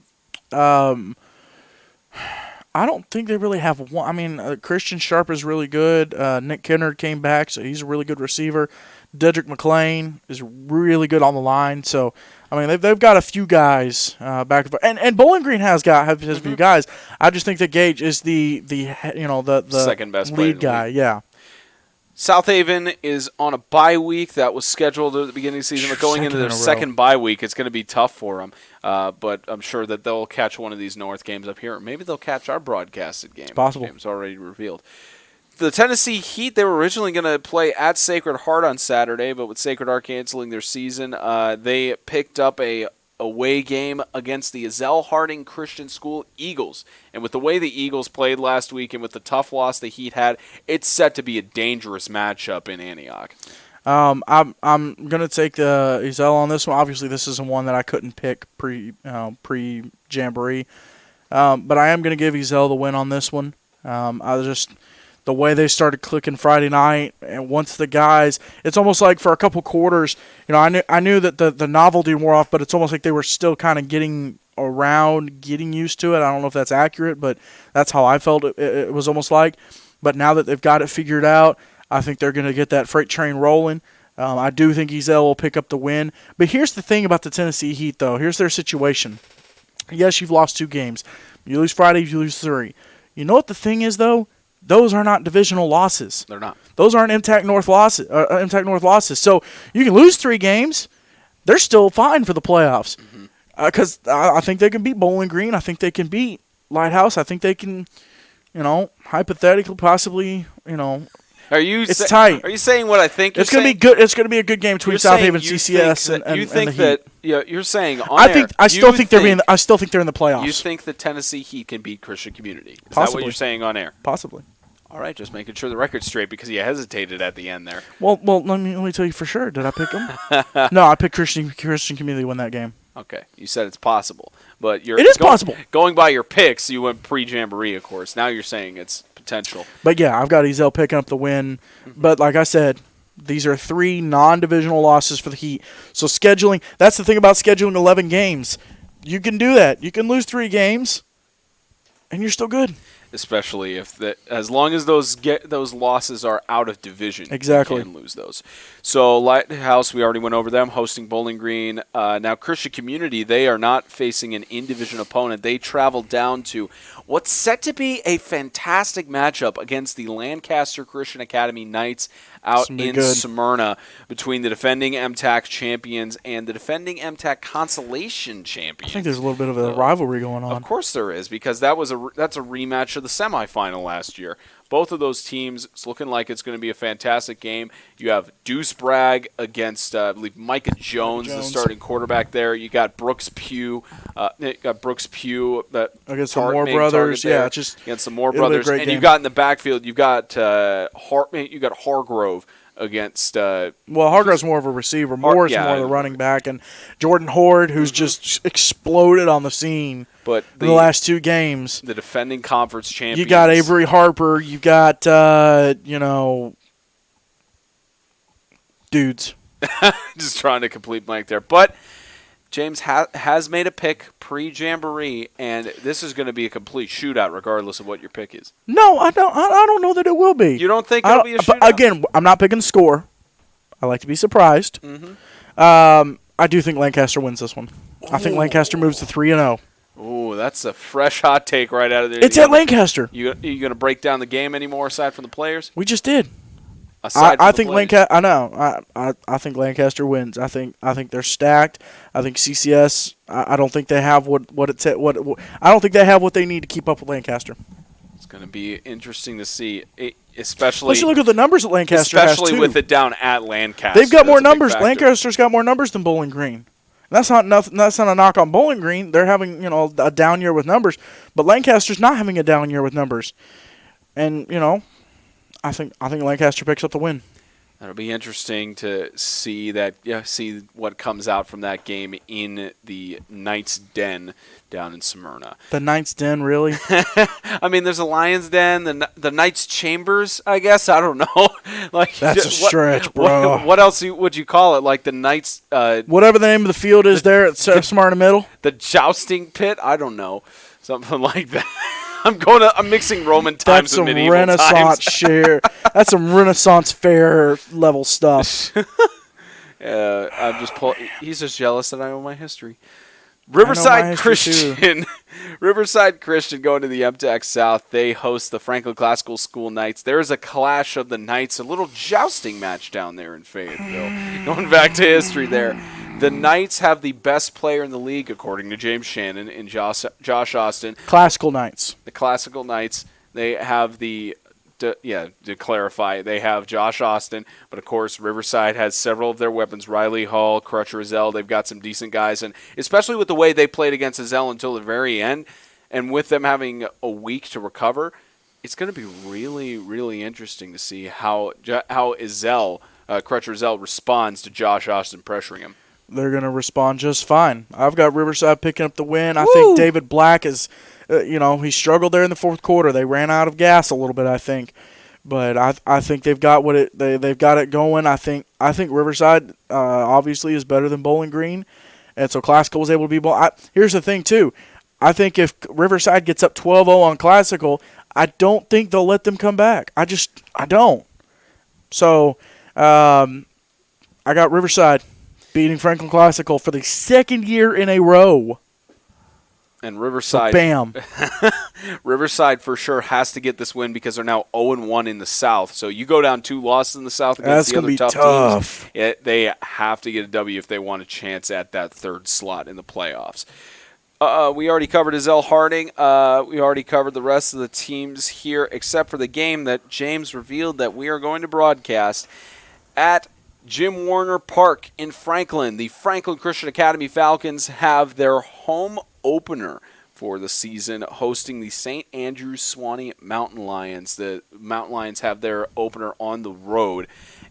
I don't think they really have one. I mean, Christian Sharp is really good. Nick Kennard came back, so he's a really good receiver. Dedrick McLean is really good on the line. So, I mean, they've got a few guys back and Bowling Green has a few guys. I just think that Gage is the second best lead guy. Yeah. South Haven is on a bye week that was scheduled at the beginning of the season, but going into their second bye week, it's going to be tough for them. But I'm sure that they'll catch one of these North games up here. Or maybe they'll catch our broadcasted game. It's possible. Game's already revealed. The Tennessee Heat, they were originally going to play at Sacred Heart on Saturday, but with Sacred Heart canceling their season, they picked up a away game against the Ezell Harding Christian School Eagles. And with the way the Eagles played last week and with the tough loss the Heat had, it's set to be a dangerous matchup in Antioch. I'm gonna take the Ezell on this one. Obviously, this isn't one that I couldn't pick pre Jamboree, but I am gonna give Ezell the win on this one. The way they started clicking Friday night, and once the guys, it's almost like for a couple quarters, I knew that the novelty wore off, but it's almost like they were still kind of getting used to it. I don't know if that's accurate, but that's how I felt it was almost like. But now that they've got it figured out, I think they're going to get that freight train rolling. I do think Ezell will pick up the win. But here's the thing about the Tennessee Heat, though. Here's their situation. Yes, you've lost 2 games. You lose Friday, you lose 3. You know what the thing is, though? Those are not divisional losses. They're not. Those aren't MTAC North losses. So you can lose 3 games. They're still fine for the playoffs. Because I think they can beat Bowling Green. I think they can beat Lighthouse. I think they can, hypothetically, possibly, it's tight. Are you saying what I think? It's going to be good. It's going to be a good game between South Haven, CCS, and you think the that? Heat. Yeah, you're saying. I still think they're in the playoffs. You think the Tennessee Heat can beat Christian Community? Is Possibly. that what you're saying on air? Possibly. All right, just making sure the record's straight because you hesitated at the end there. Well, let me tell you for sure. Did I pick them? No, I picked Christian Community to win that game. Okay, you said it's possible, but it is possible. Going by your picks, you went pre-Jamboree, of course. Now you're saying it's potential. But yeah, I've got Ezell picking up the win. But like I said, these are 3 non-divisional losses for the Heat. So scheduling, that's the thing about scheduling 11 games. You can do that. You can lose 3 games, and you're still good. Especially as long as those losses are out of division, exactly, you can lose those. So Lighthouse, we already went over them, hosting Bowling Green. Now Christian Community, they are not facing an in-division opponent. They travel down to what's set to be a fantastic matchup against the Lancaster Christian Academy Knights out in Smyrna, between the defending MTAC champions and the defending MTAC Consolation champions. I think there's a little bit of a rivalry going on. Of course there is, because that's a rematch of the semifinal last year. Both of those teams, it's looking like it's going to be a fantastic game. You have Deuce Bragg against, I believe, Micah Jones, the starting quarterback there. You got Brooks Pugh. Against some more brothers. Yeah, just against some more brothers. And you've got in the backfield, you've got Hargrove against. Hargrove's more of a receiver. Moore is more of the running back, and Jordan Horde, who's just exploded on the scene. But in the last 2 games, the defending conference champions. You got Avery Harper. You got dudes. Just trying to complete blank there, but James has made a pick pre-Jamboree, and this is going to be a complete shootout, regardless of what your pick is. No, I don't know that it will be. You don't think it'll be a shootout? But again, I'm not picking the score. I like to be surprised. I do think Lancaster wins this one. I think Lancaster moves to 3-0. Ooh, that's a fresh hot take right out of there. It's at Lancaster. You going to break down the game anymore aside from the players? We just did. I think Lancaster. I know. I think Lancaster wins. I think they're stacked. I think CCS. I don't think they have what I don't think they have what they need to keep up with Lancaster. It's going to be interesting to see, especially. Let's look at the numbers that Lancaster has, especially too. with it down at Lancaster. They've got more numbers. Lancaster's got more numbers than Bowling Green. That's not a knock on Bowling Green. They're having a down year with numbers, but Lancaster's not having a down year with numbers, and I think Lancaster picks up the win. That'll be interesting to see see what comes out from that game in the Knights Den down in Smyrna. The Knights Den, really? I mean, there's a Lions Den, the Knights Chambers, I guess. I don't know. That's a stretch, bro. What else would you call it? Like the Knights. Whatever the name of the field is there at Smyrna Middle. The jousting pit. I don't know, something like that. I'm mixing Roman times with medieval times. That's some Renaissance share. That's some Renaissance fair level stuff. I'm just he's just jealous that I know my history. Riverside Christian. Riverside Christian going to the MTAC South. They host the Franklin Classical School Knights. There's a clash of the Knights, a little jousting match down there in Fayetteville. Going back to history there. The Knights have the best player in the league, according to James Shannon and Josh Austin. Classical Knights. The Classical Knights. They have the to clarify, they have Josh Austin, but of course Riverside has several of their weapons. Riley Hall, Crutcher Zell, they've got some decent guys, and especially with the way they played against Zell until the very end, and with them having a week to recover, it's going to be really, really interesting to see how Crutcher Zell responds to Josh Austin pressuring him. They're going to respond just fine. I've got Riverside picking up the win. I think David Black is, he struggled there in the fourth quarter. They ran out of gas a little bit, I think. But I think they've got they've got it going. I think Riverside obviously is better than Bowling Green, and so Classical was able to be. Here's the thing too. I think if Riverside gets up 12-0 on Classical, I don't think they'll let them come back. I don't. So I got Riverside beating Franklin Classical for the second year in a row. And Riverside, so bam. Riverside for sure has to get this win because they're now 0-1 in the South. So you go down 2 losses in the South against the other tough teams. They have to get a W if they want a chance at that third slot in the playoffs. We already covered Azell Harding. We already covered the rest of the teams here, except for the game that James revealed that we are going to broadcast at Jim Warner Park in Franklin. The Franklin Christian Academy Falcons have their home opener for the season, hosting the St. Andrews Sewanee Mountain Lions. The Mountain Lions have their opener on the road,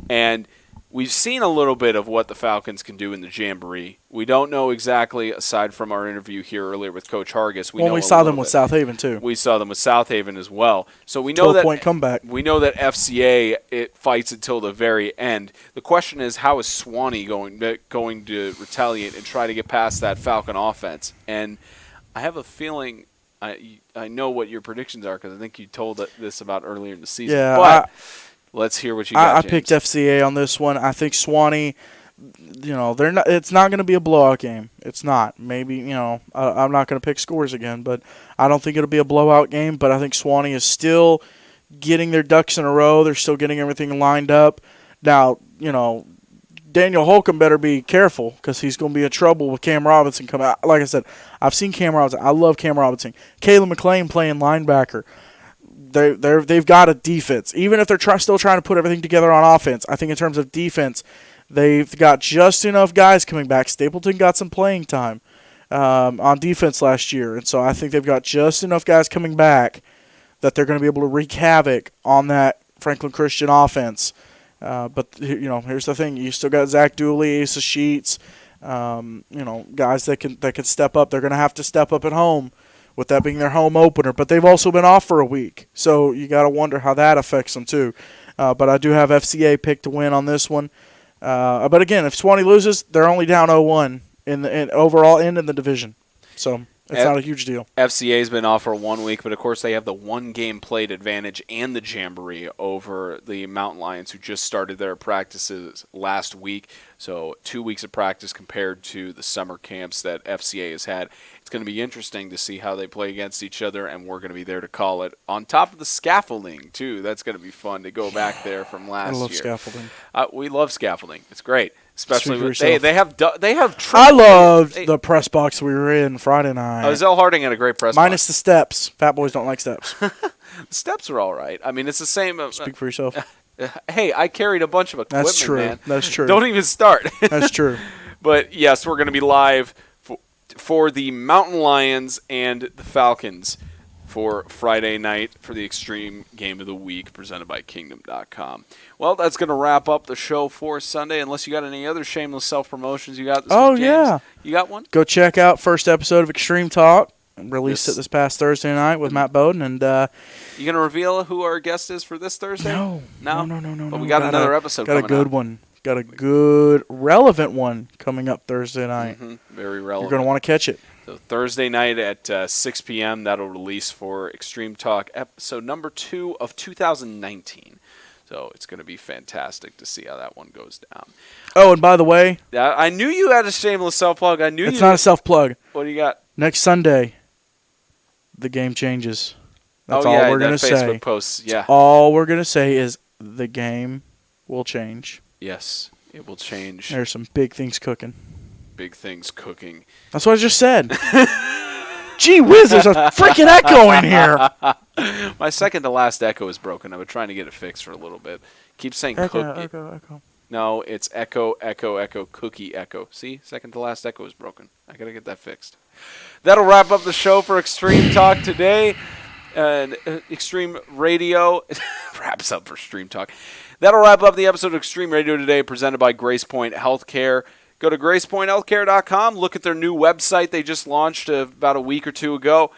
and we've seen a little bit of what the Falcons can do in the Jamboree. We don't know exactly, aside from our interview here earlier with Coach Hargis. We saw them with South Haven too. We saw them with South Haven as well. So we know 12-point comeback. We know that FCA it fights until the very end. The question is, how is Sewanee going to retaliate and try to get past that Falcon offense? And I have a feeling I know what your predictions are because I think you told this about earlier in the season. Yeah, but let's hear what you got. I picked FCA on this one. I think Sewanee, they're not. It's not going to be a blowout game. It's not. Maybe I'm not going to pick scores again, but I don't think it'll be a blowout game. But I think Sewanee is still getting their ducks in a row. They're still getting everything lined up. Now, Daniel Holcomb better be careful because he's going to be in trouble with Cam Robinson coming out. Like I said, I've seen Cam Robinson. I love Cam Robinson. Caleb McClain playing linebacker. They've got a defense. Even if they're still trying to put everything together on offense, I think in terms of defense, they've got just enough guys coming back. Stapleton got some playing time on defense last year, and so I think they've got just enough guys coming back that they're going to be able to wreak havoc on that Franklin Christian offense. But here's the thing: you still got Zach Dooley, Asa Sheets, guys that can step up. They're going to have to step up at home, with that being their home opener. But they've also been off for a week, so you got to wonder how that affects them too. But I do have FCA picked to win on this one. But again, if Sewanee loses, they're only down 0-1 in overall and in the division, so it's not a huge deal. FCA's been off for 1 week, but of course they have the 1 game played advantage and the Jamboree over the Mountain Lions, who just started their practices last week. So 2 weeks of practice compared to the summer camps that FCA has had. It's going to be interesting to see how they play against each other, and we're going to be there to call it on top of the scaffolding too. That's going to be fun to go back there from last year. I love scaffolding. We love scaffolding. It's great. Especially with, they have I loved the press box we were in Friday night. Zell Harding had a great press minus box. the steps. Fat boys don't like steps. The steps are all right. I mean, it's the same. Speak for yourself. Hey, I carried a bunch of equipment. That's true. Man. That's true. Don't even start. That's true. But yes, we're going to be live for the Mountain Lions and the Falcons for Friday night for the Extreme Game of the Week presented by Kingdom.com. Well, that's going to wrap up the show for Sunday, unless you got any other shameless self-promotions you got this week, James. Yeah. You got one? Go check out first episode of Extreme Talk. Released it this past Thursday night with Matt Bowden. And you going to reveal who our guest is for this Thursday? No. But we got another episode coming up. Got a good one. Got a good, relevant one coming up Thursday night. Mm-hmm. Very relevant. You're going to want to catch it. So Thursday night at 6 p.m., that'll release for Extreme Talk, episode number 2 of 2019. So it's going to be fantastic to see how that one goes down. Oh, and by the way, I knew you had a shameless self-plug. It's not a self-plug. What do you got? Next Sunday, the game changes. That's all we're going to say. Facebook posts, yeah. All we're going to say is the game will change. Yes, it will change. There's some big things cooking. Big things cooking. That's what I just said. Gee whiz, there's a freaking echo in here. My second to last echo is broken. I've been trying to get it fixed for a little bit. Keep saying Echo. No, it's echo, cookie, echo. See? Second to last echo is broken. I got to get that fixed. That'll wrap up the show for Extreme Talk today. Extreme Radio wraps up for Extreme Talk. That'll wrap up the episode of Extreme Radio today, presented by GracePointe Healthcare. Go to GracePointeHealthcare.com. Look at their new website they just launched about a week or two ago.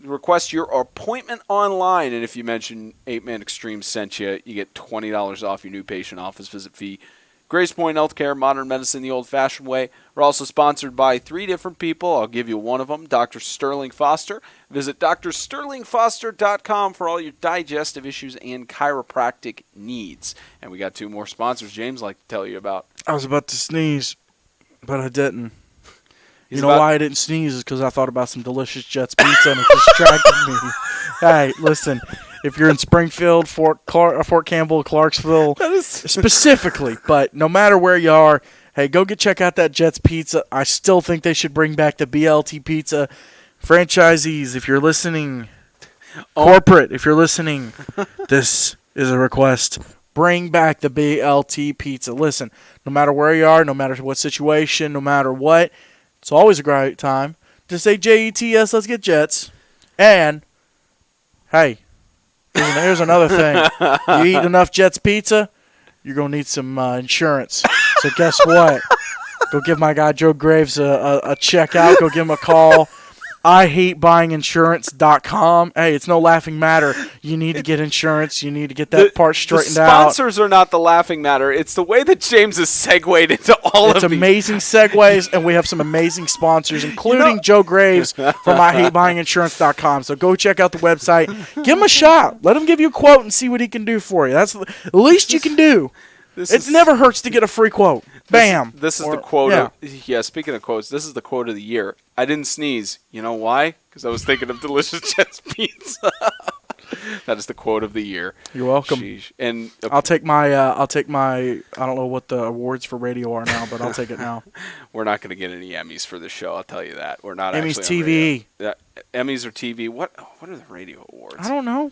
Request your appointment online, and if you mention 8-Man Extreme sent you, you get $20 off your new patient office visit fee. GracePointe Healthcare, modern medicine the old-fashioned way. We're also sponsored by 3 different people. I'll give you one of them, Dr. Sterling Foster. Visit drsterlingfoster.com for all your digestive issues and chiropractic needs. And we got 2 more sponsors James like to tell you about. I was about to sneeze, but I didn't. You know why I didn't sneeze is because I thought about some delicious Jets pizza and it distracted me. Hey, listen, if you're in Springfield, Fort Campbell, Clarksville, specifically, but no matter where you are, hey, go check out that Jets pizza. I still think they should bring back the BLT pizza. Franchisees, if you're listening, corporate, if you're listening, this is a request. Bring back the BLT pizza. Listen, no matter where you are, no matter what situation, no matter what, it's always a great time to say JETS, let's get Jets. And, hey, here's another thing. You eat enough Jets pizza, you're going to need some insurance. So guess what? Go give my guy Joe Graves a check out. Go give him a call. IHateBuyingInsurance.com. Hey, it's no laughing matter. You need to get insurance. You need to get that part straightened out. The sponsors are not the laughing matter. It's the way that James has segued into all of these. It's amazing segues, and we have some amazing sponsors, including Joe Graves from IHateBuyingInsurance.com. So go check out the website. Give him a shot. Let him give you a quote and see what he can do for you. That's the least you can do. It never hurts to get a free quote. Bam. This is the quote. Yeah. Speaking of quotes, this is the quote of the year. I didn't sneeze. You know why? Because I was thinking of delicious Jets pizza. That is the quote of the year. You're welcome. Sheesh. And I'll take my. I don't know what the awards for radio are now, but I'll take it now. We're not going to get any Emmys for this show. I'll tell you that. We're not. Emmys TV. Emmys or TV. What are the radio awards? I don't know.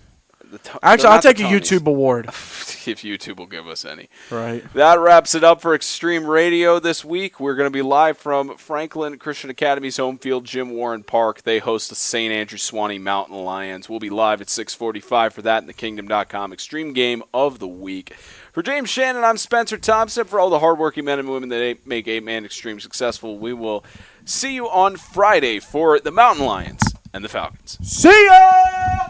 Actually, I'll take a YouTube award. If YouTube will give us any. Right. That wraps it up for Extreme Radio this week. We're going to be live from Franklin Christian Academy's home field, Jim Warren Park. They host the St. Andrew Sewanee Mountain Lions. We'll be live at 6:45 for that in thekingdom.com Extreme Game of the Week. For James Shannon, I'm Spencer Thompson. For all the hardworking men and women that make 8-Man Extreme successful, we will see you on Friday for the Mountain Lions and the Falcons. See ya!